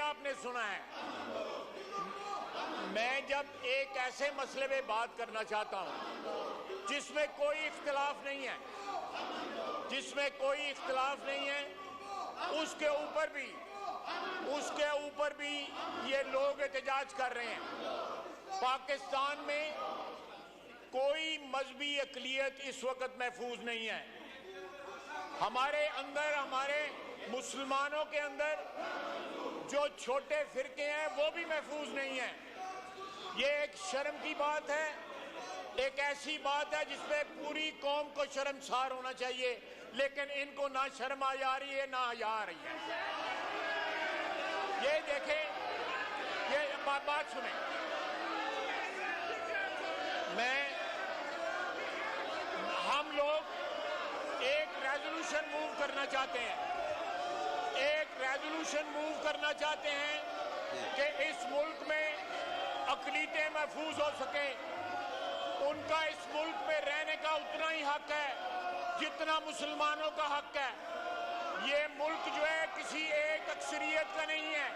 آپ نے سنا ہے. میں جب ایک ایسے مسئلے پہ بات کرنا چاہتا ہوں جس میں کوئی اختلاف نہیں ہے، اس کے اوپر بھی یہ لوگ احتجاج کر رہے ہیں. پاکستان میں کوئی مذہبی اقلیت اس وقت محفوظ نہیں ہے. ہمارے مسلمانوں کے اندر جو چھوٹے فرقے ہیں وہ بھی محفوظ نہیں ہیں. یہ ایک شرم کی بات ہے، ایک ایسی بات ہے جس پہ پوری قوم کو شرمسار ہونا چاہیے، لیکن ان کو نہ شرم آ رہی ہے نہ حیا آ رہی ہے. یہ دیکھیں، یہ بات سنیں. ہم لوگ ایک ریزولوشن موو کرنا چاہتے ہیں کہ اس ملک میں اقلیتیں محفوظ ہو سکیں. ان کا اس ملک میں رہنے کا اتنا ہی حق ہے جتنا مسلمانوں کا حق ہے. یہ ملک جو ہے کسی ایک اکثریت کا نہیں ہے،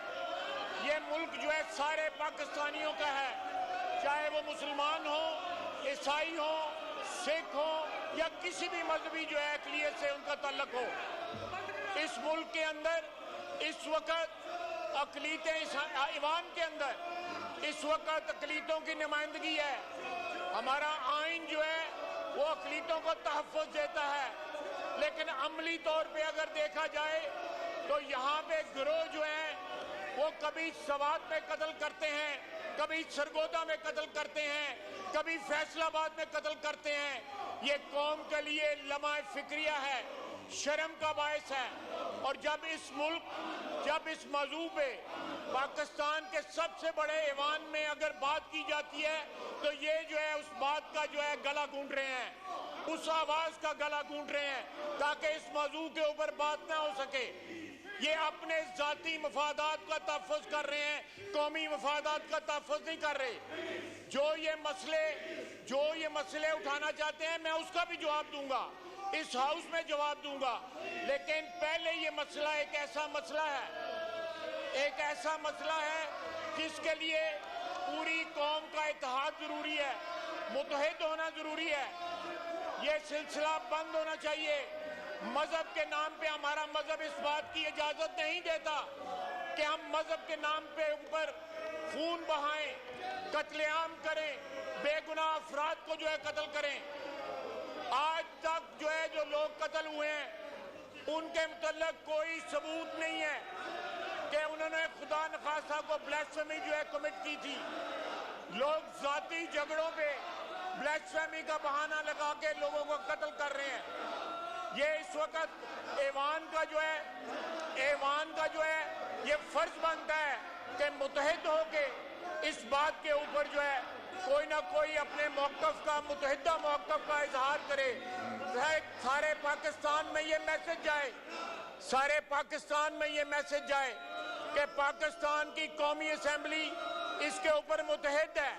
یہ ملک جو ہے سارے پاکستانیوں کا ہے، چاہے وہ مسلمان ہوں، عیسائی ہوں، سکھ ہوں یا کسی بھی مذہبی جو ہے اقلیت سے ان کا تعلق ہو. اس ملک کے اندر اس وقت اقلیتیں، ایوان کے اندر اس وقت اقلیتوں کی نمائندگی ہے. ہمارا آئین جو ہے وہ اقلیتوں کو تحفظ دیتا ہے، لیکن عملی طور پہ اگر دیکھا جائے تو یہاں پہ گروہ جو ہیں وہ کبھی سوات میں قتل کرتے ہیں، کبھی سرگودا میں قتل کرتے ہیں، کبھی فیصل آباد میں قتل کرتے ہیں. یہ قوم کے لیے لمحہ فکریہ ہے، شرم کا باعث ہے. اور جب اس موضوع پہ پاکستان کے سب سے بڑے ایوان میں اگر بات کی جاتی ہے تو یہ جو ہے اس بات کا جو ہے گلا گونڈ رہے ہیں، اس آواز کا گلا گونڈ رہے ہیں تاکہ اس موضوع کے اوپر بات نہ ہو سکے. یہ اپنے ذاتی مفادات کا تحفظ کر رہے ہیں، قومی مفادات کا تحفظ نہیں کر رہے. جو یہ مسئلے اٹھانا چاہتے ہیں میں اس کا بھی جواب دوں گا، اس ہاؤس میں جواب دوں گا. لیکن پہلے یہ مسئلہ ایک ایسا مسئلہ ہے جس کے لیے پوری قوم کا اتحاد ضروری ہے، متحد ہونا ضروری ہے. یہ سلسلہ بند ہونا چاہیے. مذہب کے نام پہ ہمارا مذہب اس بات کی اجازت نہیں دیتا کہ ہم مذہب کے نام پہ اوپر خون بہائیں، قتل عام کریں، بے گناہ افراد کو جو ہے قتل کریں. آج تک جو ہے جو لوگ قتل ہوئے ہیں ان کے متعلق کوئی ثبوت نہیں ہے کہ انہوں نے خدا نخواستہ کو بلیسفیمی جو ہے کمٹ کی تھی. لوگ ذاتی جھگڑوں پہ بلیسفیمی کا بہانہ لگا کے لوگوں کو قتل کر رہے ہیں. یہ اس وقت ایوان کا جو ہے یہ فرض بنتا ہے کہ متحد ہو کے اس بات کے اوپر جو ہے کوئی نہ کوئی اپنے متحدہ موقف کا اظہار کرے. سارے پاکستان میں یہ میسج جائے کہ پاکستان کی قومی اسمبلی اس کے اوپر متحد ہے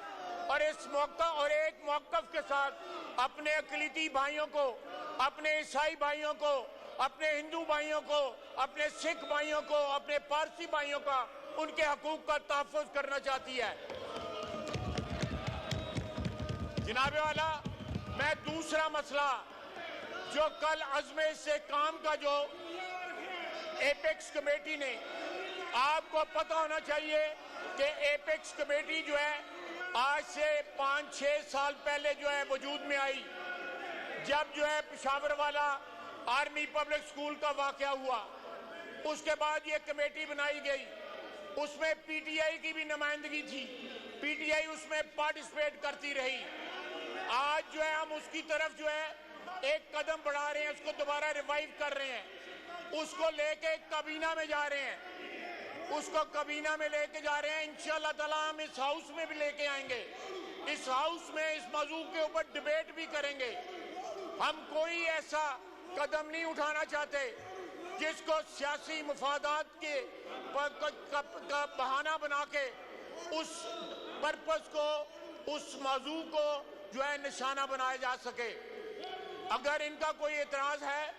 اور اس موقع اور ایک موقف کے ساتھ اپنے اقلیتی بھائیوں کو، اپنے عیسائی بھائیوں کو، اپنے ہندو بھائیوں کو، اپنے سکھ بھائیوں کو، اپنے پارسی بھائیوں کا، ان کے حقوق کا تحفظ کرنا چاہتی ہے. جناب والا، میں دوسرا مسئلہ جو کل عزم استحکام کا جو ایپیکس کمیٹی نے، آپ کو پتہ ہونا چاہیے کہ ایپیکس کمیٹی جو ہے آج سے 5-6 سال پہلے جو ہے وجود میں آئی. جب جو ہے پشاور والا آرمی پبلک سکول کا واقعہ ہوا، اس کے بعد یہ کمیٹی بنائی گئی. اس میں پی ٹی آئی کی بھی نمائندگی تھی، پی ٹی آئی اس میں پارٹیسپیٹ کرتی رہی. آج جو ہے ہم اس کی طرف جو ہے ایک قدم بڑھا رہے ہیں، اس کو دوبارہ ریوائیو کر رہے ہیں، اس کو لے کے کابینہ میں جا رہے ہیں، انشاءاللہ تعالی ہم اس ہاؤس میں بھی لے کے آئیں گے. اس ہاؤس میں اس موضوع کے اوپر ڈیبیٹ بھی کریں گے. ہم کوئی ایسا قدم نہیں اٹھانا چاہتے جس کو سیاسی مفادات کے کا بہانہ بنا کے اس پرپس کو، اس موضوع کو جو ہے نشانہ بنایا جا سکے. اگر ان کا کوئی اعتراض ہے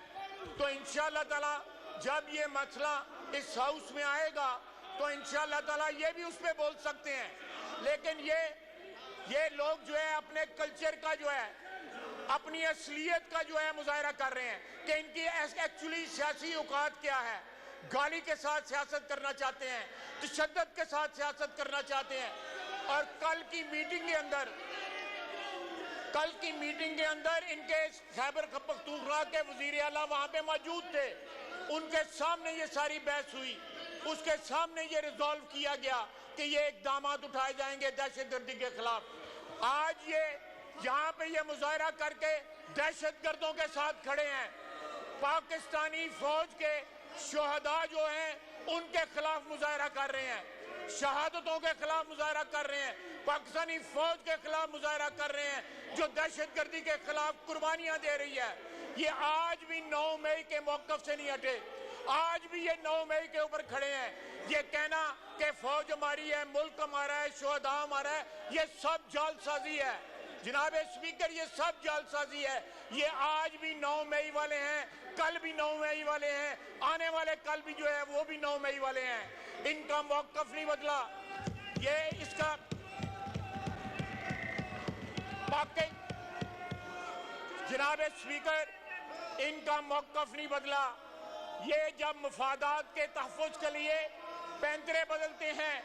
تو انشاءاللہ تعالی جب یہ مسئلہ اس ہاؤس میں آئے گا तो इंशाअल्लाह ताला ये भी उस पे बोल सकते हैं। लेकिन ये लोग जो है अपने कल्चर का जो है, अपनी असलियत का जो है मुजाहरा कर रहे हैं कि इनकी एक्चुअली सियासी औकात क्या है। गाली के साथ सियासत करना चाहते हैं, तशद्दुद के साथ सियासत करना चाहते हैं। और कल की मीटिंग के अंदर इनके खैबर पख्तूनख्वा के वजीर आला वहां पे मौजूद थे, उनके सामने ये सारी बहस हुई, उसके सामने ये रिजॉल्व किया गया कि ये इकदामात उठाए जाएंगे दहशतगर्दी के खिलाफ। आज ये यहाँ पे ये मुजाहरा करके दहशतगर्दों के साथ खड़े हैं। पाकिस्तानी फौज के शोहदा जो हैं उनके खिलाफ मुजाहरा कर रहे हैं, शहादतों के खिलाफ मुजाहरा कर रहे हैं, पाकिस्तानी फौज के खिलाफ मुजाहरा कर रहे हैं जो दहशतगर्दी के खिलाफ कुर्बानियां दे रही है। ये आज भी 9 मई के मौक़िफ़ से नहीं हटे, आज भी ये 9 मई के ऊपर खड़े हैं। ये कहना कि फौज हमारी है, मुल्क हमारा है, शोहदा हमारा है, ये सब जालसाजी है जनाब स्पीकर, ये सब जालसाजी है। ये आज भी 9 मई वाले हैं, कल भी 9 मई वाले हैं, आने वाले कल भी जो है वो भी 9 मई वाले हैं। इनका मौक़िफ़ नहीं बदला। ये इसका वाकई जनाब स्पीकर, इनका मौक़िफ़ नहीं बदला। ये जब मफादात के तहफ़्फ़ुज़ के लिए पैंतरे बदलते हैं,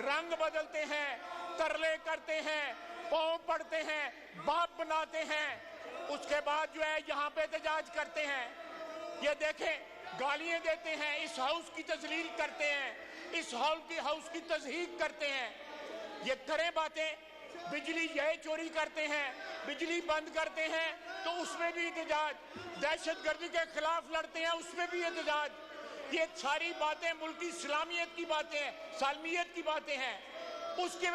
रंग बदलते हैं, तरले करते हैं, पाँव पड़ते हैं, बाप बनाते हैं, उसके बाद जो है यहाँ पे एहतजाज करते हैं। ये देखें, गालियाँ देते हैं, इस हाउस की तज़लील करते हैं, इस हाउस की तज़हीक करते हैं। ये करें बातें, बिजली ये चोरी करते हैं, बिजली बंद करते हैं तो उसमें भी एहतजाज, दहशतगर्दी के खिलाफ लड़ते हैं उसमें भी एहतजाज। ये सारी बातें मुल्क की इस्लामियत की बातें हैं, सालमियत की बातें हैं, उसके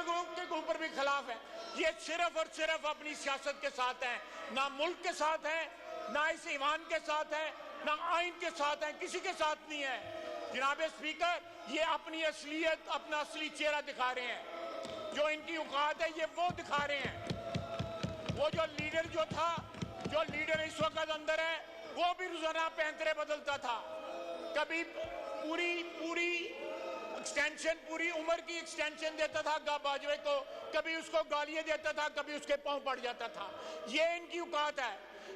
ऊपर भी खिलाफ है। ये सिर्फ और सिर्फ अपनी सियासत के साथ हैं, ना मुल्क के साथ हैं, ना इस ईमान के साथ हैं, ना आइन के साथ हैं, किसी के साथ नहीं है। जनाब स्पीकर, ये अपनी असलियत, अपना असली चेहरा दिखा रहे हैं। जो इनकी औकात है ये वो दिखा रहे हैं। वो जो लीडर इस वक्त अंदर है वो भी रोजाना पैंतरे बदलता था, कभी पूरी एक्सटेंशन, पूरी उम्र की एक्सटेंशन देता था बाजवे को, कभी उसको गालियां देता था, कभी उसके पांव पड़ जाता था। ये इनकी औकात है।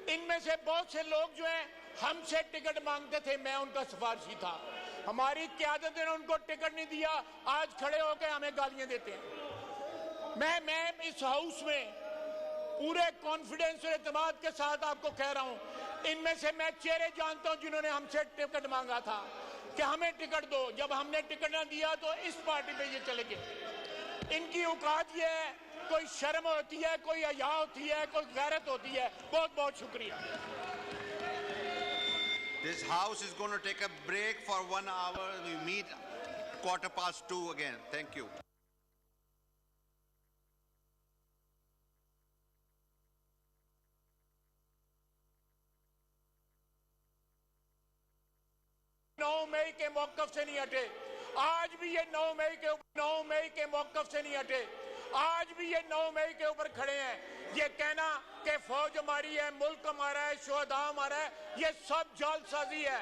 इनमें से बहुत से लोग जो हैं हमसे टिकट मांगते थे, मैं उनका सिफारशी था, हमारी क़यादत ने उनको टिकट नहीं दिया, आज खड़े होकर हमें गालियां देते हैं। मैं इस हाउस में पूरे कॉन्फिडेंस और एतमाद के साथ आपको कह रहा हूं, इनमें से मैं चेहरे जानता हूं जिन्होंने हमसे टिकट मांगा था कि हमें टिकट दो। जब हमने टिकट ना दिया तो इस पार्टी पे ये चले गए। इनकी औकात ये है, कोई शर्म होती है, कोई हया होती है, कोई गैरत होती है। बहुत बहुत शुक्रिया। This house is going to take a break for 1 hour. We meet 2:15 again. Thank you. मई के मौक़िफ़ से नहीं हटे, आज भी ये 9 मई के मौक़िफ़ से नहीं हटे, आज भी ये 9 मई के ऊपर खड़े हैं। ये कहना कि फौज हमारी है, मुल्क हमारा है, शोहदा हमारा है, ये सब जालसाजी है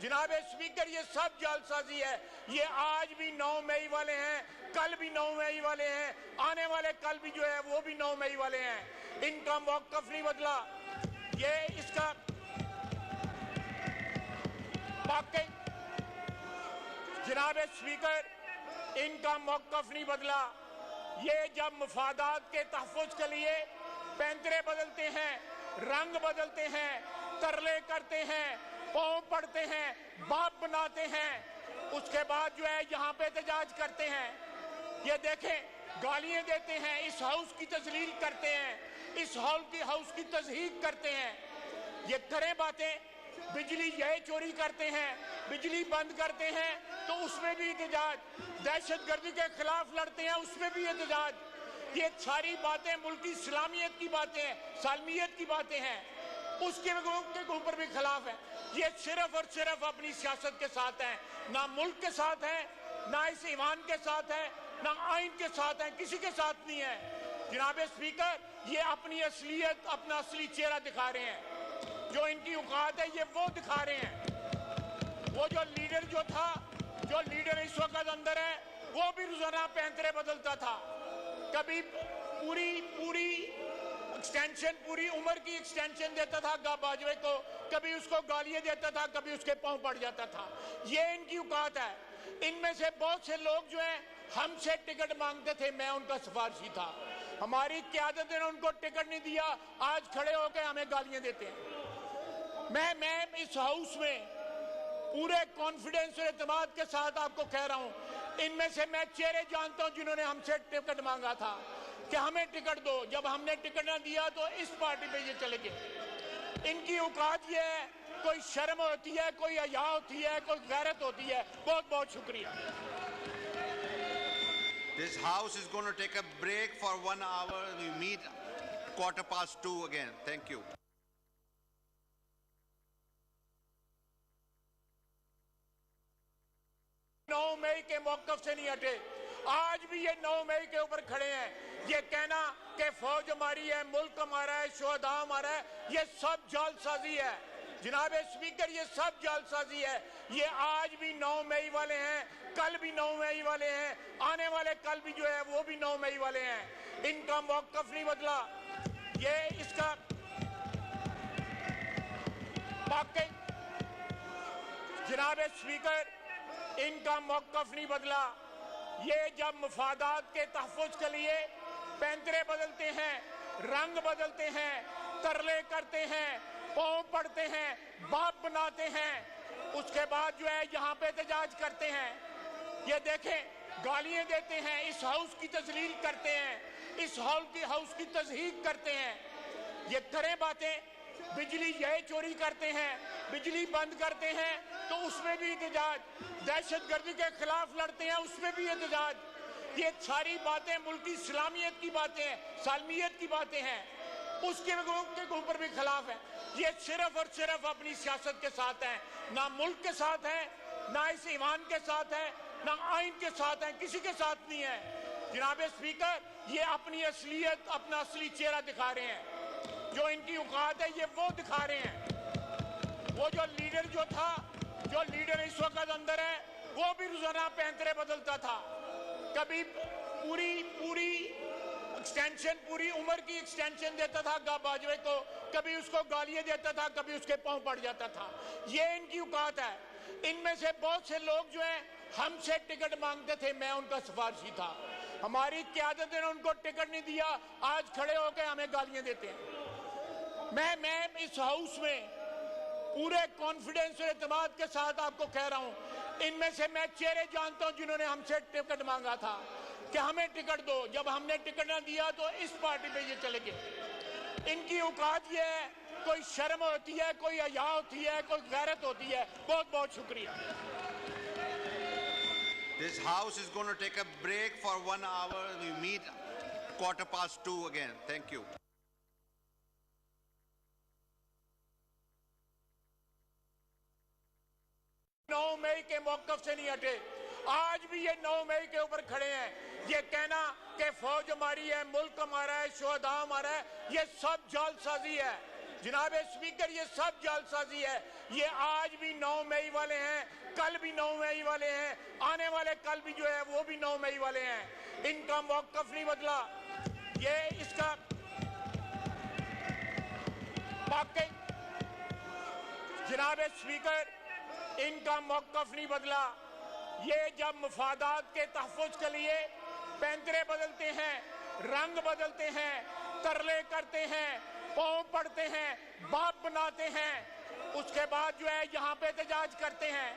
जनाब स्पीकर, ये सब जालसाजी है। ये आज भी 9 मई वाले हैं, कल भी 9 मई वाले हैं, आने वाले कल भी जो है वो भी 9 मई वाले हैं। इनका मौक़िफ़ नहीं बदला। ये इसका वाकई जनाब स्पीकर, इनका मौक़िफ़ नहीं बदला। ये जब मफादात के तहफ़्फ़ुज़ के लिए पैंतरे बदलते हैं, रंग बदलते हैं, तरले करते हैं, पाँव पड़ते हैं, बाप बनाते हैं, उसके बाद जो है यहाँ पे एहतजाज करते हैं। ये देखें, गालियाँ देते हैं, इस हाउस की तज़लील करते हैं, इस हाउस की तज़हीक करते हैं। ये करें बातें, बिजली ये चोरी करते हैं, बिजली बंद करते हैं तो उसमें भी एहतजाज, दहशतगर्दी के खिलाफ लड़ते हैं उसमें भी एहतजाज। ये सारी बातें मुल्क की इस्लामियत की बातें हैं, सालमियत की बातें हैं, उसके ऊपर भी खिलाफ है। ये सिर्फ और सिर्फ अपनी सियासत के साथ हैं, ना मुल्क के साथ हैं, ना इस ईमान के साथ हैं, ना आइन के साथ हैं, किसी के साथ नहीं है। जनाब स्पीकर, ये अपनी असलियत, अपना असली चेहरा दिखा रहे हैं। जो इनकी औकात है ये वो दिखा रहे हैं। वो जो लीडर जो लीडर इस वक्त अंदर है वो भी रोजाना पैंतरे बदलता था। कभी पूरी एक्सटेंशन, पूरी उम्र की एक्सटेंशन देता था बाजवे को, कभी उसको गालियां देता था, कभी उसके पांव पड़ जाता था। ये इनकी औकात है। इनमें से बहुत से लोग जो हैं हमसे टिकट मांगते थे, मैं उनका सिफारशी था। हमारी क़यादत ने उनको टिकट नहीं दिया, आज खड़े होकर हमें गालियां देते हैं। मैं इस हाउस में पूरे कॉन्फिडेंस और एतमाद के साथ आपको कह रहा हूं, इनमें से मैं चेहरे जानता हूं जिन्होंने हमसे टिकट मांगा था कि हमें टिकट दो। जब हमने टिकट ना दिया तो इस पार्टी पे ये चले गए। इनकी औकात ये है, कोई शर्म होती है, कोई हया होती है, कोई गैरत होती है। बहुत बहुत शुक्रिया। This house is going to take a break for 1 hour. We meet 2:15 again. Thank you. 9 मई के मौक़िफ़ से नहीं हटे। आज भी ये 9 मई के ऊपर खड़े हैं। ये कहना कि फौज हमारी है, मुल्क हमारा है, शोहदा हमारा है, ये सब जालसाजी है। जनाब स्पीकर, ये सब जालसाजी है। ये आज भी 9 मई वाले हैं, कल भी 9 मई वाले हैं, आने वाले कल भी जो है वो भी 9 मई वाले हैं। इनका मौक़िफ़ नहीं बदला। ये इसका बाकी जनाब स्पीकर, इनका मौक़िफ़ नहीं बदला। ये जब मफादात के तहफ़्फ़ुज़ के लिए पैंतरे बदलते हैं, रंग बदलते हैं, तरले करते हैं, पाँव पड़ते हैं, बाप बनाते हैं, उसके बाद जो है यहाँ पे एहतजाज करते हैं। ये देखें, गालियाँ देते हैं, इस हाउस की तज़लील करते हैं, इस हाउस की तज़हीक करते हैं। ये करें बातें, बिजली ये चोरी करते हैं, बिजली बंद करते हैं तो उसमें भी एहतजाज, दहशतगर्दी के खिलाफ लड़ते हैं उसमें भी एहतजाज। ये सारी बातें मुल्क की इस्लामियत की बातें हैं, सालमियत की बातें हैं, उसके ऊपर भी खिलाफ है। ये सिर्फ और सिर्फ अपनी सियासत के साथ हैं, ना मुल्क के साथ हैं, ना इस ईमान के साथ है, ना आइन के साथ है, किसी के साथ नहीं है। जनाब स्पीकर, ये अपनी असलियत, अपना असली चेहरा दिखा रहे हैं। जो इनकी औकात है ये वो दिखा रहे हैं। वो जो लीडर जो लीडर इस वक्त अंदर है वो भी रोजाना पैंतरे बदलता था। कभी पूरी एक्सटेंशन, पूरी उम्र की एक्सटेंशन देता था बाजवे को, कभी उसको गालियां देता था, कभी उसके पांव पड़ जाता था। ये इनकी औकात है। इनमें से बहुत से लोग जो हैं हमसे टिकट मांगते थे, मैं उनका सिफारशी था। हमारी क़यादत ने उनको टिकट नहीं दिया, आज खड़े होकर हमें गालियां देते हैं। मैं इस हाउस में पूरे कॉन्फिडेंस और एतमाद के साथ आपको कह रहा हूं, इनमें से मैं चेहरे जानता हूं जिन्होंने हमसे टिकट मांगा था कि हमें टिकट दो। जब हमने टिकट ना दिया तो इस पार्टी पे ये चले गए। इनकी औकात ये है, कोई शर्म होती है, कोई हया होती है, कोई गैरत होती है। बहुत बहुत शुक्रिया। This house is going to take a break for 1 hour. We meet 2:15 again. Thank you. 9 मई के मौक़िफ़ से नहीं हटे। आज भी ये 9 मई के ऊपर खड़े हैं। ये कहना कि फौज हमारी है, मुल्क हमारा है, शोहदा हमारा है, ये सब जालसाजी है। जनाब स्पीकर, ये सब जालसाजी है। ये आज भी 9 मई वाले हैं, कल भी 9 मई वाले हैं, आने वाले कल भी जो है वो भी 9 मई वाले हैं। इनका मौक़िफ़ नहीं बदला। ये इसका बाकी जनाब स्पीकर, इनका मौक़िफ़ नहीं बदला। ये जब मफादात के तहफ़्फ़ुज़ के लिए पैंतरे बदलते हैं, रंग बदलते हैं, तरले करते हैं, पाँव पड़ते हैं, बाप बनाते हैं, उसके बाद जो है यहाँ पे एहतजाज करते हैं।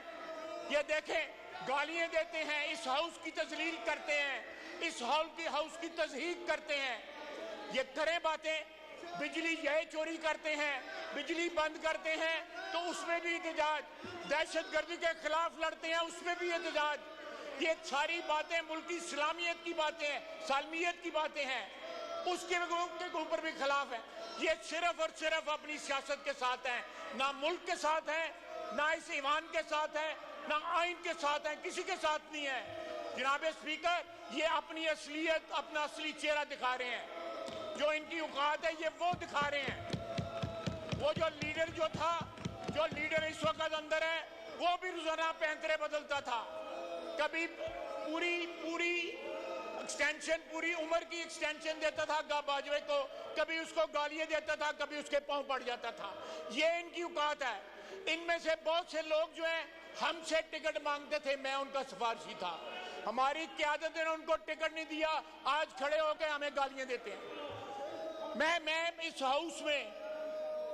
ये देखें, गालियाँ देते हैं, इस हाउस की तज़लील करते हैं, इस हाउस की तज़हीक करते हैं। ये करें बातें, बिजली ये चोरी करते हैं, बिजली बंद करते हैं तो उसमें भी एहतजाज, दहशतगर्दी के खिलाफ लड़ते हैं उसमें भी एहतजाज। ये सारी बातें मुल्क की इस्लामियत की बातें हैं, सालमियत की बातें हैं, उसके ऊपर भी खिलाफ है। ये सिर्फ और सिर्फ अपनी सियासत के साथ हैं, ना मुल्क के साथ है, ना इस ईमान के साथ है, ना आइन के साथ है, किसी के साथ नहीं है। जनाब स्पीकर, ये अपनी असलियत, अपना असली चेहरा दिखा रहे हैं। जो इनकी औकात है ये वो दिखा रहे हैं। वो जो लीडर इस वक्त अंदर है वो भी रोजाना पैंतरे बदलता था। कभी पूरी एक्सटेंशन, पूरी उम्र की एक्सटेंशन देता था बाजवे को, कभी उसको गालियां देता था, कभी उसके पांव पड़ जाता था। ये इनकी औकात है। इनमें से बहुत से लोग जो हैं हमसे टिकट मांगते थे, मैं उनका सिफारशी था। हमारी क़यादत ने उनको टिकट नहीं दिया, आज खड़े होकर हमें गालियां देते हैं। मैं इस हाउस में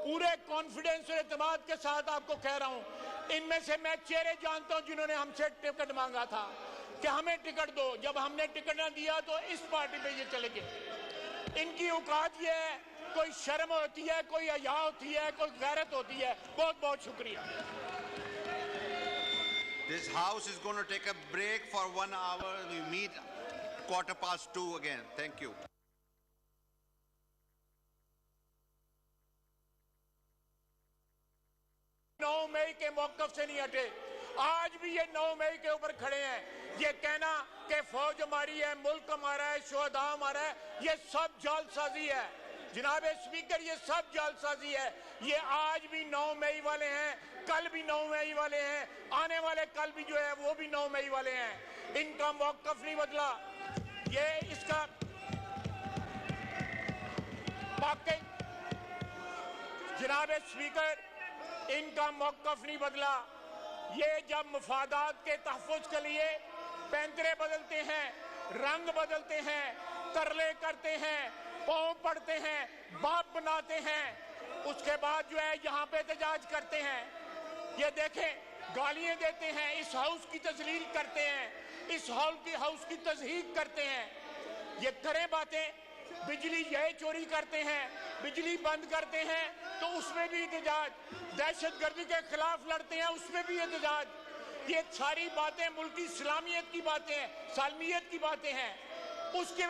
पूरे कॉन्फिडेंस और एतमाद के साथ आपको कह रहा हूं, इनमें से मैं चेहरे जानता हूं जिन्होंने हमसे टिकट मांगा था कि हमें टिकट दो। जब हमने टिकट ना दिया तो इस पार्टी पे ये चले गए। इनकी औकात ये है, कोई शर्म होती है, कोई हया होती है, कोई गैरत होती है। बहुत बहुत शुक्रिया। This house is going to take a break for 1 hour. We meet 2:15 again. Thank you. 9 मई के मौक़िफ़ से नहीं हटे, आज भी ये 9 मई के ऊपर खड़े हैं। ये कहना कि फौज हमारी है, मुल्क हमारा है, शोहदा हमारा है, ये सब जालसाजी है। जनाब स्पीकर, ये सब जालसाजी है। ये आज भी 9 मई वाले हैं, कल भी 9 मई वाले हैं, आने वाले कल भी जो है वो भी 9 मई वाले हैं। इनका मौक़िफ़ नहीं बदला। ये इसका वाकई जनाब स्पीकर, इनका मौक़िफ़ नहीं बदला। ये जब मफादात के तहफ़्फ़ुज़ के लिए पैंतरे बदलते हैं, रंग बदलते हैं, तरले करते हैं, पाँव पड़ते हैं, बाप बनाते हैं, उसके बाद जो है यहाँ पे एहतजाज करते हैं। ये देखें, गालियाँ देते हैं, इस हाउस की तज़लील करते हैं, इस हाउस की तज़हीक करते हैं। ये करें बातें, बिजली यह चोरी करते हैं, बिजली बंद करते हैं तो उसमें भी एहतजाज, दहशतगर्दी के खिलाफ लड़ते हैं उसमें भी एहतजाज। ये सारी बातें मुल्क की इस्लामियत की बातें हैं, सालमियत की बातें हैं, उसके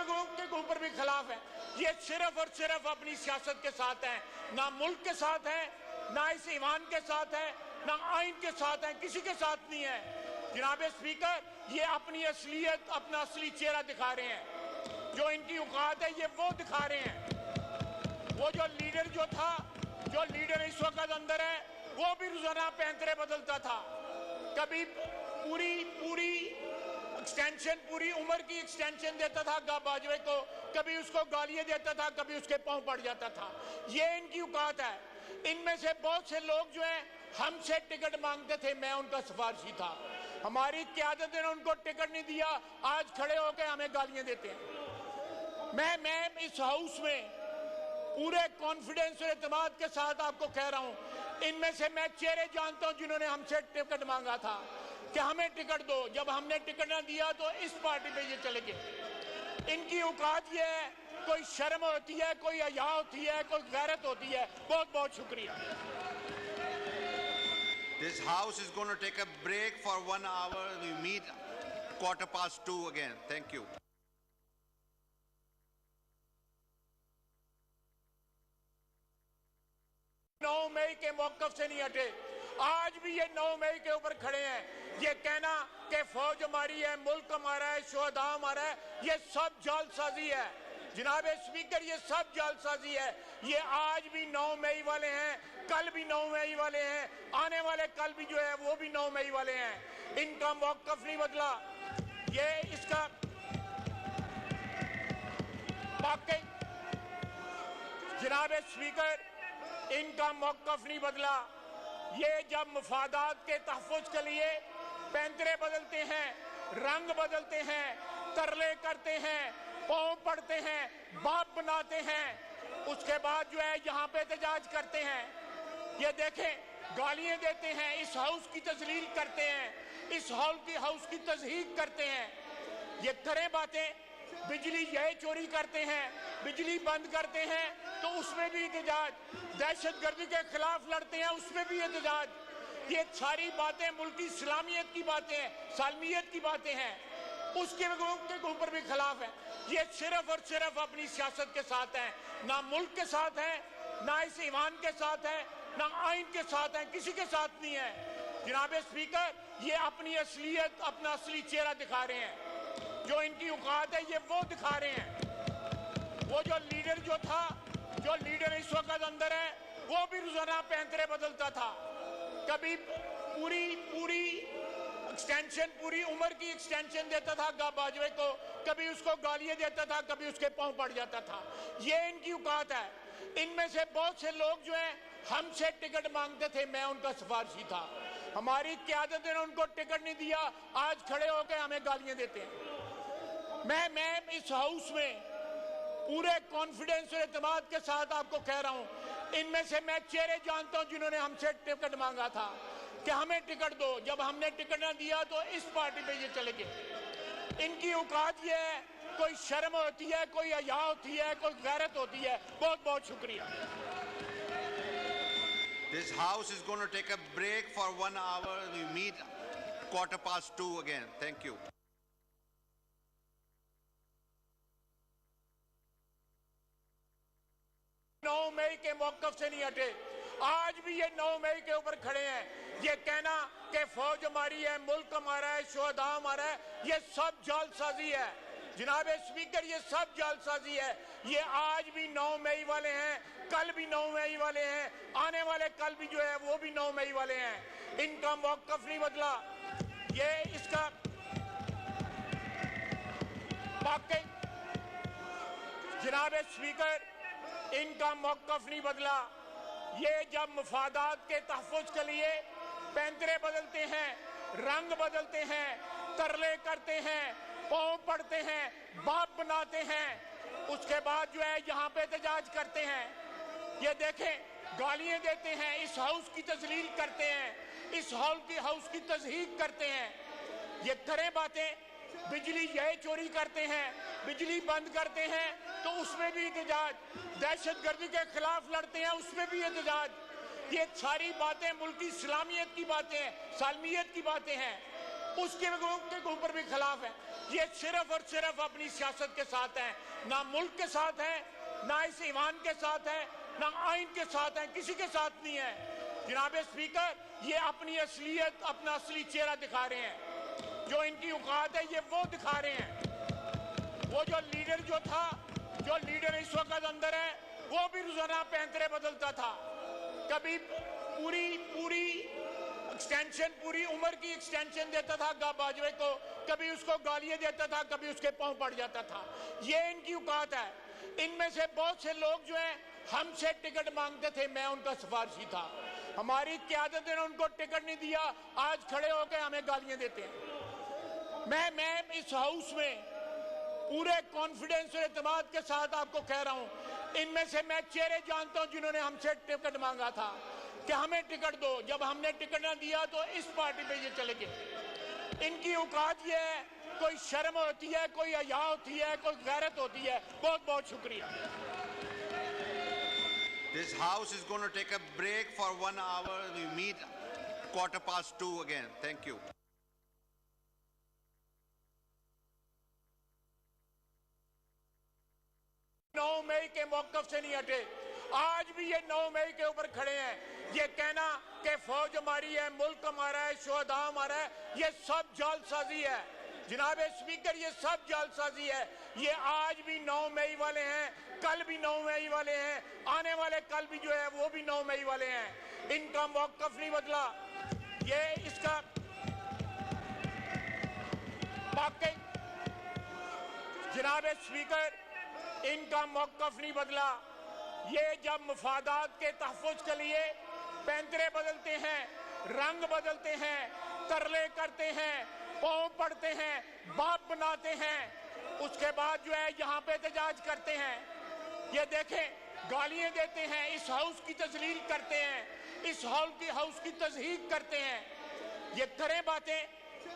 ऊपर भी खिलाफ है। ये सिर्फ और सिर्फ अपनी सियासत के साथ हैं, ना मुल्क के साथ हैं, ना इस ईवान के साथ है, ना आइन के साथ है, किसी के साथ नहीं है। जनाब स्पीकर, ये अपनी असलियत, अपना असली चेहरा दिखा रहे हैं। जो इनकी औकात है ये वो दिखा रहे हैं। वो जो लीडर जो लीडर इस वक्त अंदर है, वो भी रोजाना पैंतरे बदलता था। कभी पूरी एक्सटेंशन, पूरी उम्र की एक्सटेंशन देता था बाजवे को, कभी उसको गालियां देता था, कभी उसके पांव पड़ जाता था। ये इनकी औकात है। इनमें से बहुत से लोग जो हैं हमसे टिकट मांगते थे, मैं उनका सिफारशी था। हमारी क़यादत ने उनको टिकट नहीं दिया, आज खड़े होकर हमें गालियां देते हैं। मैं इस हाउस में पूरे कॉन्फिडेंस और एतमाद के साथ आपको कह रहा हूं, इनमें से मैं चेहरे जानता हूं जिन्होंने हमसे टिकट मांगा था कि हमें टिकट दो। जब हमने टिकट ना दिया तो इस पार्टी पे ये चले गए। इनकी औकात ये है, कोई शर्म होती है, कोई हया होती है, कोई गैरत होती है। बहुत बहुत शुक्रिया। This house is going to take a break for 1 hour. We meet 2:15 again. Thank you. नौ मई के मौक़िफ़ से नहीं हटे, आज भी ये 9 मई के ऊपर खड़े हैं। ये कहना कि फौज हमारी है, मुल्क हमारा है, शोहदा हमारा है, ये सब जालसाजी है। जनाब स्पीकर, ये सब जालसाजी है। ये आज भी 9 मई वाले हैं, कल भी 9 मई वाले हैं, आने वाले कल भी जो है वो भी 9 मई वाले हैं। इनका मौक़िफ़ नहीं बदला। ये इसका वाकई जनाब स्पीकर, इनका मौक़िफ़ नहीं बदला। ये जब मफादात के तहफ़्फ़ुज़ के लिए पैंतरे बदलते हैं, रंग बदलते हैं, तरले करते हैं, पाँव पड़ते हैं, बाप बनाते हैं, उसके बाद जो है यहाँ पे एहतजाज करते हैं। ये देखें, गालियाँ देते हैं, इस हाउस की तज़लील करते हैं, इस हाउस की तज़हीक करते हैं। ये करें बातें, बिजली यह चोरी करते हैं, बिजली बंद करते हैं तो उसमें भी एहतजाज, दहशतगर्दी के खिलाफ लड़ते हैं उसमें भी एहतजाज। ये सारी बातें मुल्क की इस्लामियत की बातें हैं, सालमियत की बातें हैं, उसके ऊपर भी खिलाफ है। ये सिर्फ और सिर्फ अपनी सियासत के साथ हैं, ना मुल्क के साथ है, ना इस ईवान के साथ है, ना आइन के साथ है, किसी के साथ नहीं है। जनाब स्पीकर, ये अपनी असलियत, अपना असली चेहरा दिखा रहे हैं। जो इनकी औकात है ये वो दिखा रहे हैं। वो जो लीडर इस वक्त अंदर है, वो भी रोजाना पैंतरे बदलता था। कभी पूरी एक्सटेंशन, पूरी उम्र की एक्सटेंशन देता था बाजवे को, कभी उसको गालियां देता था, कभी उसके पांव पड़ जाता था। ये इनकी औकात है। इनमें से बहुत से लोग जो हैं हमसे टिकट मांगते थे, मैं उनका सिफारशी था। हमारी क़यादत ने उनको टिकट नहीं दिया, आज खड़े होकर हमें गालियां देते हैं। मैं इस हाउस में पूरे कॉन्फिडेंस और एतमाद के साथ आपको कह रहा हूं, इनमें से मैं चेहरे जानता हूं जिन्होंने हमसे टिकट मांगा था कि हमें टिकट दो। जब हमने टिकट ना दिया तो इस पार्टी पे ये चले गए। इनकी औकात ये है, कोई शर्म होती है, कोई हया होती है, कोई गैरत होती है। बहुत बहुत शुक्रिया। This house is going to take a break for 1 hour. We meet 2:15 again. Thank you. 9 मई के मौक़िफ़ से नहीं हटे, आज भी ये 9 मई के ऊपर खड़े हैं। ये कहना कि फौज हमारी है, मुल्क हमारा है, शोहदा हमारा है, ये सब जालसाजी है। जनाब स्पीकर, ये सब जालसाजी है। ये आज भी 9 मई वाले हैं, कल भी 9 मई वाले हैं, आने वाले कल भी जो है वो भी 9 मई वाले हैं। इनका मौक़िफ़ नहीं बदला। ये इसका वाकई जनाब स्पीकर, इनका मौक़िफ़ नहीं बदला। ये जब मफादात के तहफ़्फ़ुज़ के लिए पैंतरे बदलते हैं, रंग बदलते हैं, तरले करते हैं, पाँव पड़ते हैं, बाप बनाते हैं, उसके बाद जो है यहाँ पे एहतजाज करते हैं। ये देखें, गालियाँ देते हैं, इस हाउस की तज़लील करते हैं, इस हाउस की तज़हीक करते हैं। ये करें बातें, बिजली ये चोरी करते हैं, बिजली बंद करते हैं तो उसमें भी एहतजाज, दहशतगर्दी के खिलाफ लड़ते हैं उसमें भी एहतजाज। ये सारी बातें मुल्क की इस्लामियत की बातें हैं, सालमियत की बातें हैं, उसके ऊपर भी खिलाफ है। ये सिर्फ और सिर्फ अपनी सियासत के साथ हैं, ना मुल्क के साथ हैं, ना इस ईवान के साथ है, ना आइन के साथ है, किसी के साथ नहीं है। जनाब स्पीकर, ये अपनी असलियत, अपना असली चेहरा दिखा रहे हैं। जो इनकी औकात है ये वो दिखा रहे हैं। वो जो लीडर जो लीडर इस वक्त अंदर है, वो भी रोजाना पैंतरे बदलता था। कभी पूरी एक्सटेंशन, पूरी उम्र की एक्सटेंशन देता था बाजवे को, कभी उसको गालियां देता था, कभी उसके पांव पड़ जाता था। ये इनकी औकात है। इनमें से बहुत से लोग जो हैं हमसे टिकट मांगते थे, मैं उनका सिफारशी था। हमारी क़यादत ने उनको टिकट नहीं दिया, आज खड़े होकर हमें गालियां देते हैं। मैं इस हाउस में पूरे कॉन्फिडेंस और एतमाद के साथ आपको कह रहा हूं, इनमें से मैं चेहरे जानता हूं जिन्होंने हमसे टिकट मांगा था कि हमें टिकट दो। जब हमने टिकट ना दिया तो इस पार्टी पे ये चले गए। इनकी औकात ये है, कोई शर्म होती है, कोई हया होती है, कोई गैरत होती है। बहुत बहुत शुक्रिया। This house is going to take a break for 1 hour. We meet 2:15 again. Thank you. नौ मई के मौक़िफ़ से नहीं हटे, आज भी ये 9 मई के ऊपर खड़े हैं। ये कहना कि फौज हमारी है, मुल्क हमारा है, शोहदा हमारा है, ये सब जालसाजी है। जनाब स्पीकर, ये सब जालसाजी है। ये आज भी 9 मई वाले हैं, कल भी 9 मई वाले हैं, आने वाले कल भी जो है वो भी 9 मई वाले हैं। इनका मौक़िफ़ नहीं बदला। ये इसका वाकई जनाब स्पीकर, इनका मौक़िफ़ नहीं बदला। ये जब मफादात के तहफ़्फ़ुज़ के लिए पैंतरे बदलते हैं, रंग बदलते हैं, तरले करते हैं, पाँव पड़ते हैं, बाप बनाते हैं, उसके बाद जो है यहाँ पे एहतजाज करते हैं। ये देखें, गालियाँ देते हैं, इस हाउस की तज़लील करते हैं, इस हाउस की तज़हीक करते हैं। ये करें बातें,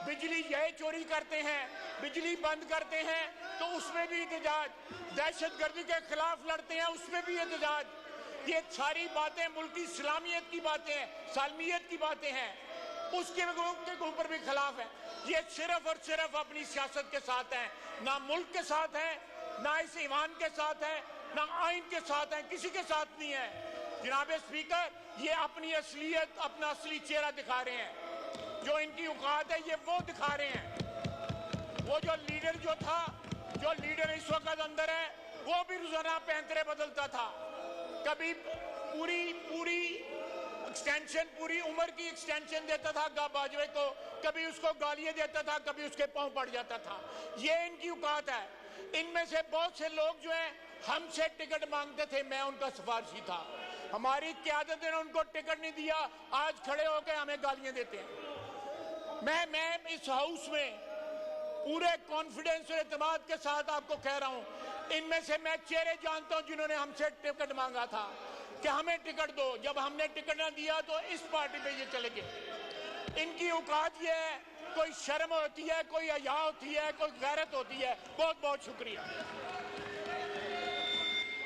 बिजली ये चोरी करते हैं, बिजली बंद करते हैं तो उसमें भी एहतजाज, दहशतगर्दी के खिलाफ लड़ते हैं उसमें भी एहतजाज। ये सारी बातें मुल्क की इस्लामियत की बातें हैं, सालमियत की बातें हैं, उसके ऊपर भी खिलाफ है। ये सिर्फ और सिर्फ अपनी सियासत के साथ हैं, ना मुल्क के साथ हैं, ना इस ईवान के साथ है, ना आइन के साथ है, किसी के साथ नहीं है। जनाब स्पीकर, ये अपनी असलियत, अपना असली चेहरा दिखा रहे हैं। जो इनकी औकात है ये वो दिखा रहे हैं। वो जो लीडर इस वक्त अंदर है, वो भी रोजाना पैंतरे बदलता था। कभी पूरी एक्सटेंशन, पूरी उम्र की एक्सटेंशन देता था बाजवे को, कभी उसको गालियां देता था, कभी उसके पांव पड़ जाता था। ये इनकी औकात है। इनमें से बहुत से लोग जो हैं हमसे टिकट मांगते थे, मैं उनका सिफारशी था। हमारी क़यादत ने उनको टिकट नहीं दिया, आज खड़े होकर हमें गालियां देते हैं। मैं इस हाउस में पूरे कॉन्फिडेंस और एतमाद के साथ आपको कह रहा हूं, इनमें से मैं चेहरे जानता हूं जिन्होंने हमसे टिकट मांगा था कि हमें टिकट दो। जब हमने टिकट ना दिया तो इस पार्टी पे ये चले गए। इनकी औकात ये है, कोई शर्म होती है, कोई हया होती है, कोई गैरत होती है। बहुत बहुत शुक्रिया।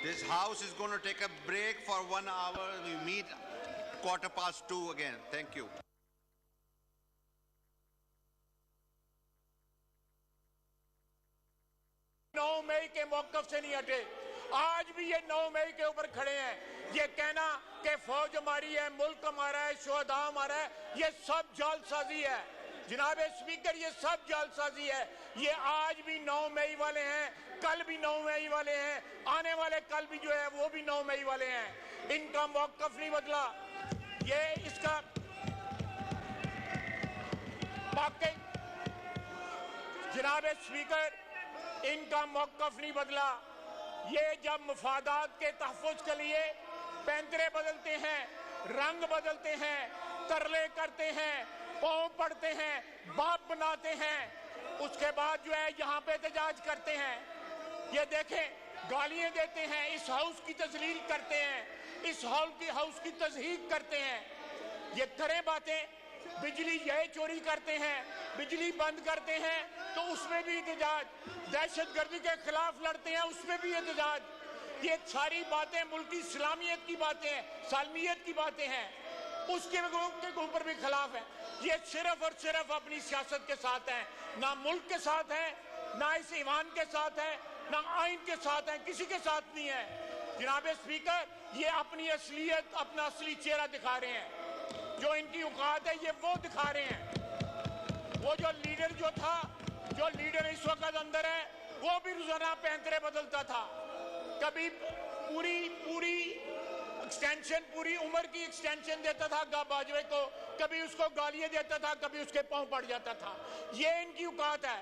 This house is going to take a break for 1 hour. We meet 2:15 again. Thank you. 9 मई के मौक़िफ़ से नहीं हटे। आज भी ये 9 मई के ऊपर खड़े हैं। ये कहना कि फौज हमारी है, मुल्क हमारा है, शोहदा हमारा है, ये सब जालसाजी है। जनाब स्पीकर, ये सब जालसाजी है। ये आज भी 9 मई वाले हैं, कल भी 9 मई वाले हैं, आने वाले कल भी जो है वो भी 9 मई वाले हैं। इनका मौक़िफ़ नहीं बदला। ये इसका वाकई जनाब स्पीकर, इनका मौक़िफ़ नहीं बदला। ये जब मफादात के तहफ़्फ़ुज़ के लिए पैंतरे बदलते हैं, रंग बदलते हैं, तरले करते हैं, पाँव पड़ते हैं, बाप बनाते हैं, उसके बाद जो है यहाँ पे एहतजाज करते हैं। ये देखें, गालियाँ देते हैं, इस हाउस की तज़लील करते हैं, इस हाउस की तज़हीक करते हैं। ये करें बातें, बिजली ये चोरी करते हैं, बिजली बंद करते हैं तो उसमें भी एहतजाज, दहशतगर्दी के खिलाफ लड़ते हैं उसमें भी एहतजाज। ये सारी बातें मुल्क की इस्लामियत की बातें हैं, सालमियत की बातें हैं, उसके ऊपर भी खिलाफ है। ये सिर्फ और सिर्फ अपनी सियासत के साथ हैं, ना मुल्क के साथ हैं, ना इस ईवान के साथ है, ना आइन के साथ है, किसी के साथ नहीं है। जनाब स्पीकर, ये अपनी असलियत, अपना असली चेहरा दिखा रहे हैं। जो इनकी औकात है ये वो दिखा रहे हैं। वो जो लीडर जो लीडर इस वक्त अंदर है, वो भी रोजाना पैंतरे बदलता था। कभी पूरी एक्सटेंशन, पूरी उम्र की एक्सटेंशन देता था बाजवे को, कभी उसको गालियां देता था, कभी उसके पांव पड़ जाता था। ये इनकी औकात है।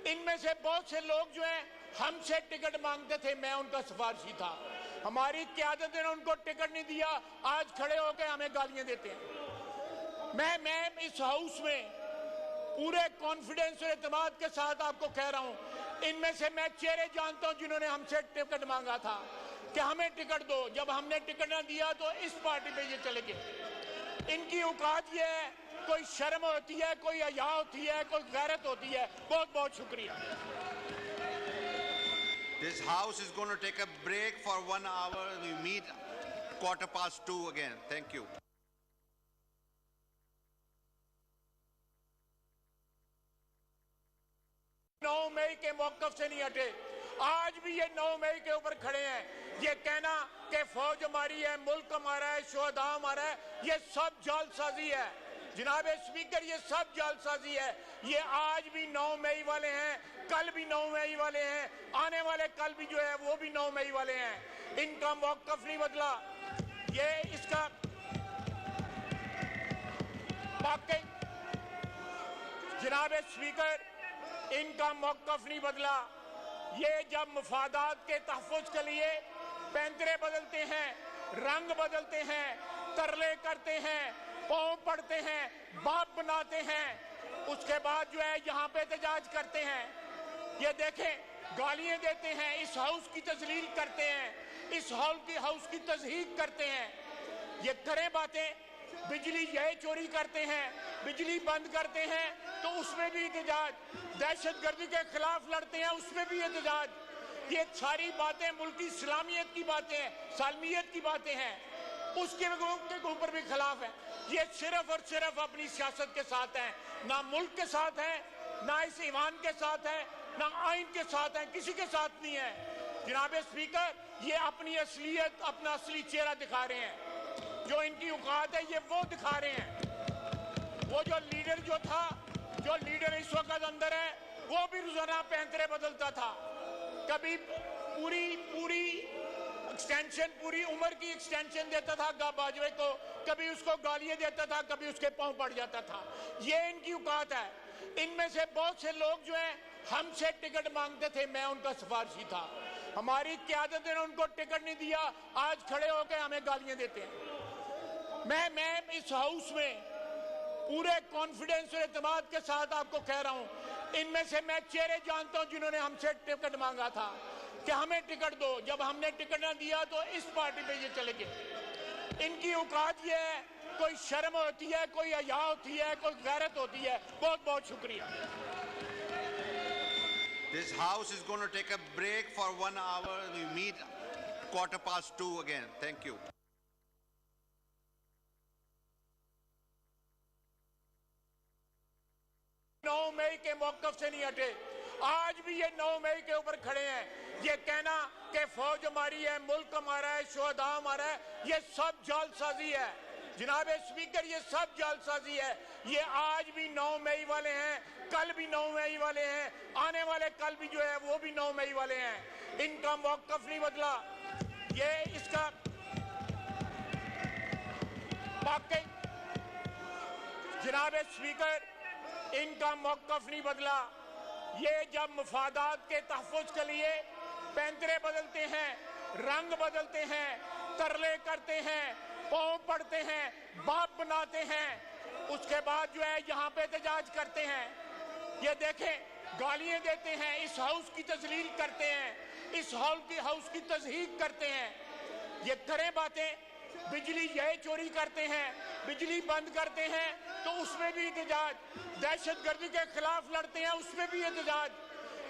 इनमें से बहुत से लोग जो हैं हमसे टिकट मांगते थे, मैं उनका सिफारशी था। हमारी क़यादत ने उनको टिकट नहीं दिया, आज खड़े होकर हमें गालियां देते हैं। मैं इस हाउस में पूरे कॉन्फिडेंस और एतमाद के साथ आपको कह रहा हूं, इनमें से मैं चेहरे जानता हूं जिन्होंने हमसे टिकट मांगा था कि हमें टिकट दो। जब हमने टिकट ना दिया तो इस पार्टी पे ये चले गए। इनकी औकात ये है, कोई शर्म होती है, कोई हया होती है, कोई गैरत होती है। बहुत बहुत शुक्रिया। This house is going to take a break for 1 hour. We meet 2:15 again. Thank you. नौ मई के मौक़िफ़ से नहीं हटे। आज भी ये 9 मई के ऊपर खड़े हैं। ये कहना कि फौज हमारी है, मुल्क हमारा है, शोहदा हमारा है, ये सब जालसाजी है। जनाब स्पीकर, ये सब जालसाजी है। ये आज भी 9 मई वाले हैं, कल भी 9 मई वाले हैं, आने वाले कल भी जो है वो भी 9 मई वाले हैं। इनका मौक़िफ़ नहीं बदला। ये इसका वाकई जनाब स्पीकर, इनका मौक़िफ़ नहीं बदला। ये जब मफादात के तहफ़्फ़ुज़ के लिए पैंतरे बदलते हैं, रंग बदलते हैं, तरले करते हैं, पाँव पड़ते हैं, बाप बनाते हैं, उसके बाद जो है यहाँ पे एहतजाज करते हैं। ये देखें, गालियाँ देते हैं, इस हाउस की तज़लील करते हैं, इस हाउस की तज़हीक करते हैं। ये करें बातें, बिजली ये चोरी करते हैं, बिजली बंद करते हैं तो उसमें भी एहतजाज, दहशतगर्दी के खिलाफ लड़ते हैं उसमें भी एहतजाज। ये सारी बातें मुल्क की इस्लामियत की बातें हैं, सालमियत की बातें हैं, उसके ऊपर भी खिलाफ है। ये सिर्फ और सिर्फ अपनी सियासत के साथ हैं, ना मुल्क के साथ है, ना इस ईवान के साथ है, ना आइन के साथ है, किसी के साथ नहीं है। जनाब स्पीकर, ये अपनी असलियत, अपना असली चेहरा दिखा रहे हैं। जो इनकी औकात है ये वो दिखा रहे हैं। वो जो लीडर इस वक्त अंदर है, वो भी रोजाना पैंतरे बदलता था। कभी पूरी एक्सटेंशन, पूरी उम्र की एक्सटेंशन देता था बाजवे को, कभी उसको गालियां देता था, कभी उसके पांव पड़ जाता था। ये इनकी औकात है। इनमें से बहुत से लोग जो हैं हमसे टिकट मांगते थे, मैं उनका सिफारशी था। हमारी क़यादत ने उनको टिकट नहीं दिया, आज खड़े होकर हमें गालियां देते हैं। मैं इस हाउस में पूरे कॉन्फिडेंस और एतमाद के साथ आपको कह रहा हूं, इनमें से मैं चेहरे जानता हूं जिन्होंने हमसे टिकट मांगा था कि हमें टिकट दो। जब हमने टिकट ना दिया तो इस पार्टी पे ये चले गए। इनकी औकात ये है, कोई शर्म होती है, कोई हया होती है, कोई गैरत होती है। बहुत बहुत शुक्रिया। This house is going to take a break for 1 hour. We meet 2:15 again. Thank you. नौ मई के मौकफ से नहीं हटे, आज भी ये 9 मई के ऊपर खड़े हैं। ये कहना कि फौज हमारी है, मुल्क हमारा है, शोहदा हमारा है, ये सब जालसाजी है। जनाब स्पीकर, ये सब जालसाजी है। ये आज भी 9 मई वाले हैं, कल भी 9 मई वाले हैं, आने वाले कल भी जो है वो भी 9 मई वाले हैं। इनका मौकफ नहीं बदला। ये इसका वाकई जनाब स्पीकर, इनका मौकफ नहीं बदला। ये जब मफादात के तहफ़्फ़ुज़ के लिए पैंतरे बदलते हैं, रंग बदलते हैं, तरले करते हैं, पाँव पड़ते हैं, बाप बनाते हैं, उसके बाद जो है यहाँ पे एहतजाज करते हैं। ये देखें, गालियाँ देते हैं, इस हाउस की तज़लील करते हैं, इस हाउस की तज़हीक करते हैं। ये करें बातें, बिजली ये चोरी करते हैं, बिजली बंद करते हैं तो उसमें भी एहतजाज, दहशतगर्दी के खिलाफ लड़ते हैं उसमें भी एहतजाज।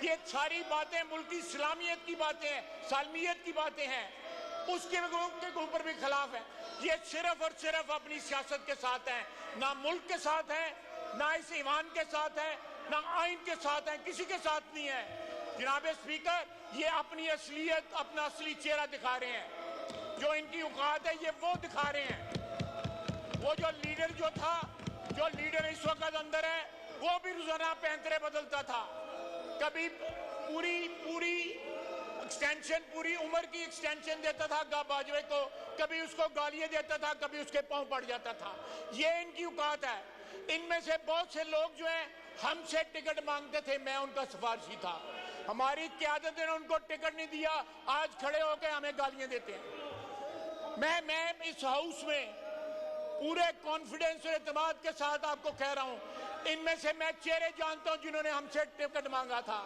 ये सारी बातें मुल्क की इस्लामियत की बातें हैं, सालमियत की बातें हैं, उसके ऊपर भी खिलाफ है। ये सिर्फ और सिर्फ अपनी सियासत के साथ हैं, ना मुल्क के साथ हैं, ना इस ईवान के साथ है, ना आइन के साथ है, किसी के साथ नहीं है। जनाब स्पीकर, ये अपनी असलियत, अपना असली चेहरा दिखा रहे हैं। जो इनकी औकात है ये वो दिखा रहे हैं। वो जो लीडर जो लीडर इस वक्त अंदर है, वो भी रोजाना पैंतरे बदलता था। कभी पूरी एक्सटेंशन, पूरी उम्र की एक्सटेंशन देता था बाजवे को, कभी उसको गालियां देता था, कभी उसके पांव पड़ जाता था। ये इनकी औकात है। इनमें से बहुत से लोग जो हैं हमसे टिकट मांगते थे, मैं उनका सिफारशी था। हमारी क़यादत ने उनको टिकट नहीं दिया, आज खड़े होकर हमें गालियां देते हैं। मैं इस हाउस में पूरे कॉन्फिडेंस और एतमाद के साथ आपको कह रहा हूं, इनमें से मैं चेहरे जानता हूं जिन्होंने हमसे टिकट मांगा था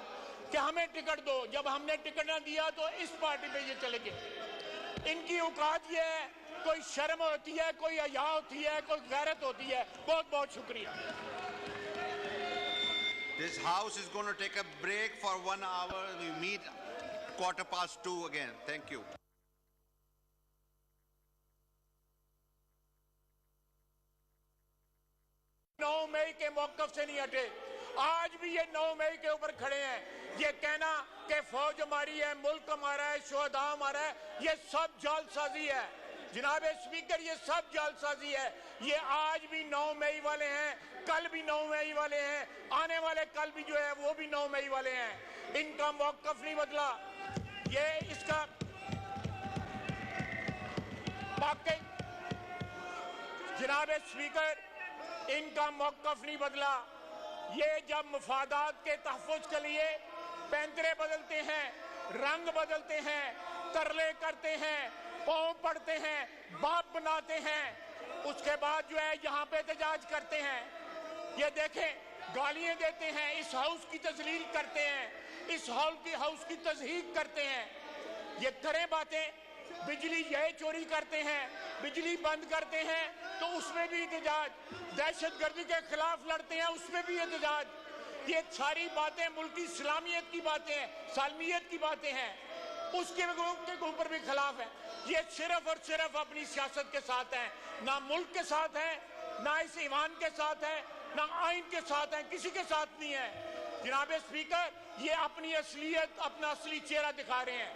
कि हमें टिकट दो। जब हमने टिकट ना दिया तो इस पार्टी पे ये चले गए। इनकी औकात ये है, कोई शर्म होती है, कोई हया होती है, कोई गैरत होती है। बहुत बहुत शुक्रिया। This house is going to take a break for 1 hour. We meet 2:15 again. Thank you. नौ मई के मौकफ से नहीं हटे, आज भी ये 9 मई के ऊपर खड़े हैं। ये कहना कि फौज हमारी है, मुल्क हमारा है, शोहदा हमारा है, ये सब जालसाजी है। जनाब स्पीकर, ये सब जालसाजी है। ये आज भी 9 मई वाले हैं, कल भी 9 मई वाले हैं, आने वाले कल भी जो है वो भी 9 मई वाले हैं। इनका मौकफ नहीं बदला। ये इसका वाकई जनाब स्पीकर, इनका मौकफ नहीं बदला। ये जब मफादात के तहफ़्फ़ुज़ के लिए पैंतरे बदलते हैं, रंग बदलते हैं, तरले करते हैं, पाँव पड़ते हैं, बाप बनाते हैं, उसके बाद जो है यहाँ पे एहतजाज करते हैं। ये देखें, गालियाँ देते हैं, इस हाउस की तज़लील करते हैं, इस हाउस की तज़हीक करते हैं। ये करें बातें, बिजली ये चोरी करते हैं, बिजली बंद करते हैं तो उसमें भी एहतजाज, दहशतगर्दी के खिलाफ लड़ते हैं उसमें भी एहतजाज। ये सारी बातें मुल्क की इस्लामियत की बातें हैं, सालमियत की बातें हैं, उसके ऊपर भी खिलाफ है। ये सिर्फ और सिर्फ अपनी सियासत के साथ हैं, ना मुल्क के साथ है, ना इस ईवान के साथ है, ना आइन के साथ है, किसी के साथ नहीं है। जनाब स्पीकर, ये अपनी असलियत, अपना असली चेहरा दिखा रहे हैं।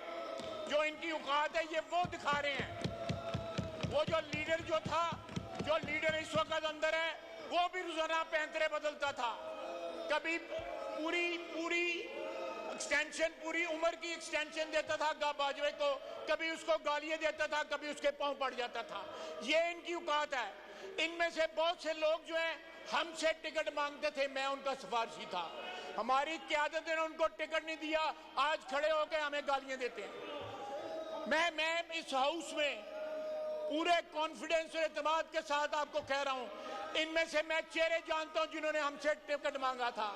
जो इनकी औकात है ये वो दिखा रहे हैं। वो जो लीडर इस वक्त अंदर है, वो भी रोजाना पैंतरे बदलता था। कभी पूरी एक्सटेंशन, पूरी उम्र की एक्सटेंशन देता था बाजवे को, कभी उसको गालियां देता था, कभी उसके पांव पड़ जाता था। ये इनकी औकात है। इनमें से बहुत से लोग जो हैं हमसे टिकट मांगते थे, मैं उनका सिफारशी था। हमारी क़यादत ने उनको टिकट नहीं दिया, आज खड़े होकर हमें गालियां देते हैं। मैं इस हाउस में पूरे कॉन्फिडेंस और एतमाद के साथ आपको कह रहा हूं, इनमें से मैं चेहरे जानता हूं जिन्होंने हमसे टिकट मांगा था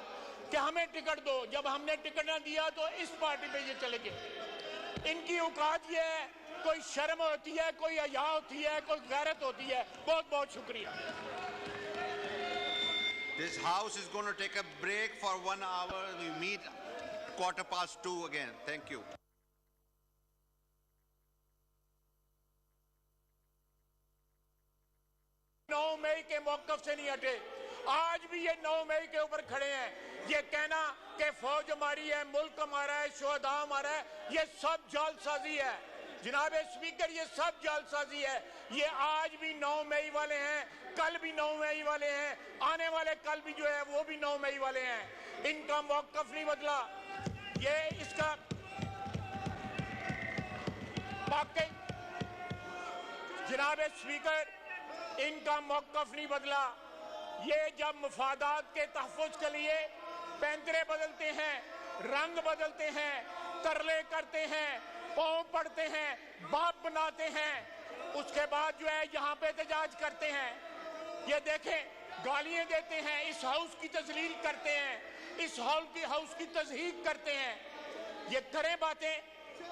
कि हमें टिकट दो। जब हमने टिकट ना दिया तो इस पार्टी पे ये चले गए। इनकी औकात ये है, कोई शर्म होती है, कोई हया होती है, कोई गैरत होती है। बहुत बहुत शुक्रिया। This house is going to take a break for 1 hour. We meet 2:15 again. Thank you. 9 मई के मौक़िफ़ से नहीं हटे, आज भी ये 9 मई के ऊपर खड़े हैं। ये कहना कि फौज हमारी है, मुल्क हमारा है, शोहदा हमारा है, ये सब जालसाजी है। जनाब स्पीकर, ये सब जालसाजी है। ये आज भी 9 मई वाले हैं, कल भी 9 मई वाले हैं, आने वाले कल भी जो है वो भी 9 मई वाले हैं। इनका मौक़िफ़ नहीं बदला। ये इसका वाकई जनाब स्पीकर, इनका मौक़िफ़ नहीं बदला। ये जब मफादात के तहफ़्फ़ुज़ के लिए पैंतरे बदलते हैं, रंग बदलते हैं, तरले करते हैं, पाँव पड़ते हैं, बाप बनाते हैं, उसके बाद जो है यहाँ पे एहतजाज करते हैं। ये देखें, गालियाँ देते हैं, इस हाउस की तज़लील करते हैं, इस हाउस की तज़हीक करते हैं। ये करें बातें,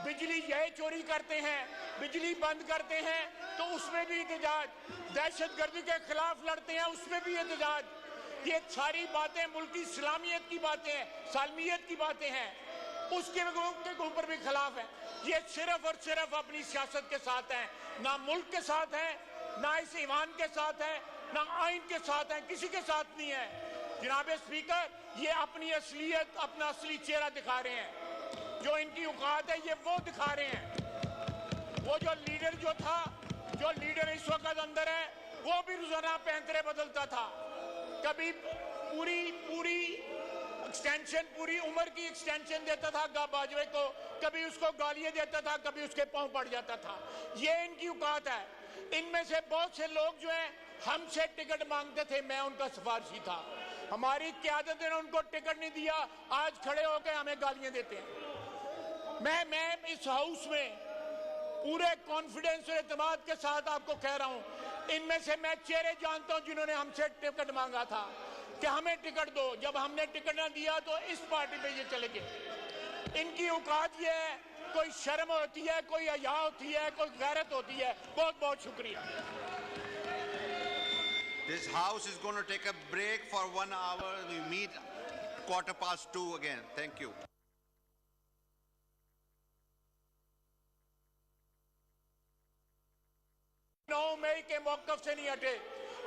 बिजली ये चोरी करते हैं, बिजली बंद करते हैं तो उसमें भी एहतजाज, दहशतगर्दी के खिलाफ लड़ते हैं उसमें भी एहतजाज। ये सारी बातें मुल्क की इस्लामियत की बातें हैं, सालमियत की बातें हैं, उसके ऊपर भी खिलाफ है। ये सिर्फ और सिर्फ अपनी सियासत के साथ हैं, ना मुल्क के साथ हैं, ना इस ईमान के साथ हैं, ना आइन के साथ हैं, किसी के साथ नहीं है। जनाब स्पीकर, ये अपनी असलियत, अपना असली चेहरा दिखा रहे हैं। जो इनकी औकात है ये वो दिखा रहे हैं। वो जो लीडर जो लीडर इस वक्त अंदर है, वो भी रोजाना पैंतरे बदलता था। कभी पूरी एक्सटेंशन, पूरी उम्र की एक्सटेंशन देता था बाजवे को, कभी उसको गालियां देता था, कभी उसके पांव पड़ जाता था। ये इनकी औकात है। इनमें से बहुत से लोग जो हैं हमसे टिकट मांगते थे, मैं उनका सिफारशी था। हमारी क़यादत ने उनको टिकट नहीं दिया, आज खड़े होकर हमें गालियां देते हैं। मैं इस हाउस में पूरे कॉन्फिडेंस और एतमाद के साथ आपको कह रहा हूं, इनमें से मैं चेहरे जानता हूं जिन्होंने हमसे टिकट मांगा था कि हमें टिकट दो। जब हमने टिकट ना दिया तो इस पार्टी पे ये चले गए। इनकी औकात ये है, कोई शर्म होती है, कोई हया होती है, कोई गैरत होती है। बहुत बहुत शुक्रिया। This house is going to take a break for 1 hour. We meet 2:15 again. Thank you. नौ मई के मौक़िफ़ से नहीं हटे,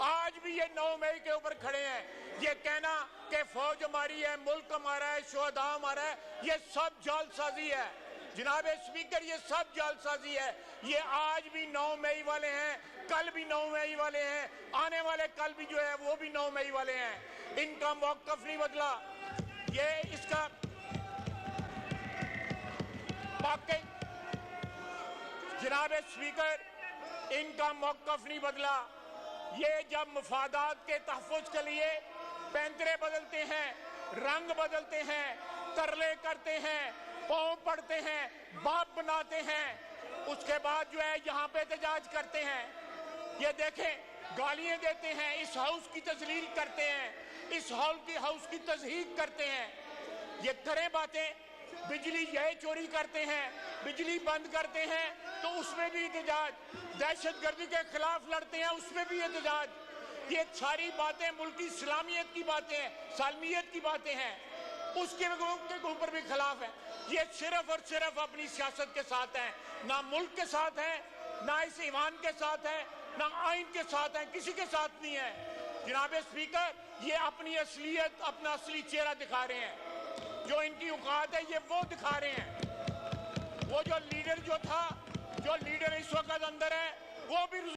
आज भी ये 9 मई के ऊपर खड़े हैं। ये कहना कि फौज हमारी है, मुल्क हमारा है, शोहदा हमारा है, ये सब जालसाजी है। जनाब स्पीकर, ये सब जालसाजी है। ये आज भी 9 मई वाले हैं, कल भी 9 मई वाले हैं, आने वाले कल भी जो है वो भी 9 मई वाले हैं। इनका मौक़िफ़ नहीं बदला। ये इसका वाकई जनाब स्पीकर, इनका मौक़िफ़ नहीं बदला। ये जब मफादात के तहफ़्फ़ुज़ के लिए पैंतरे बदलते हैं, रंग बदलते हैं, तरले करते हैं, पाँव पड़ते हैं, बाप बनाते हैं, उसके बाद जो है यहाँ पे एहतजाज करते हैं। ये देखें, गालियाँ देते हैं, इस हाउस की तज़लील करते हैं, इस हाउस की तज़हीक करते हैं। ये करें बातें, बिजली ये चोरी करते हैं, बिजली बंद करते हैं तो उसमें भी एहतजाज, दहशतगर्दी के खिलाफ लड़ते हैं उसमें भी एहतजाज। ये सारी बातें मुल्क की इस्लामियत की बातें हैं, सालमियत की बातें हैं, उसके ऊपर भी खिलाफ है। ये सिर्फ और सिर्फ अपनी सियासत के साथ हैं, ना मुल्क के साथ हैं, ना इस ईमान के साथ हैं, ना आइन के साथ हैं, किसी के साथ नहीं है। जनाब स्पीकर, ये अपनी असलियत, अपना असली चेहरा दिखा रहे हैं। जो इनकी औकात है ये वो दिखा रहे हैं। वो जो लीडर जो लीडर इस वक्त अंदर है, वो भी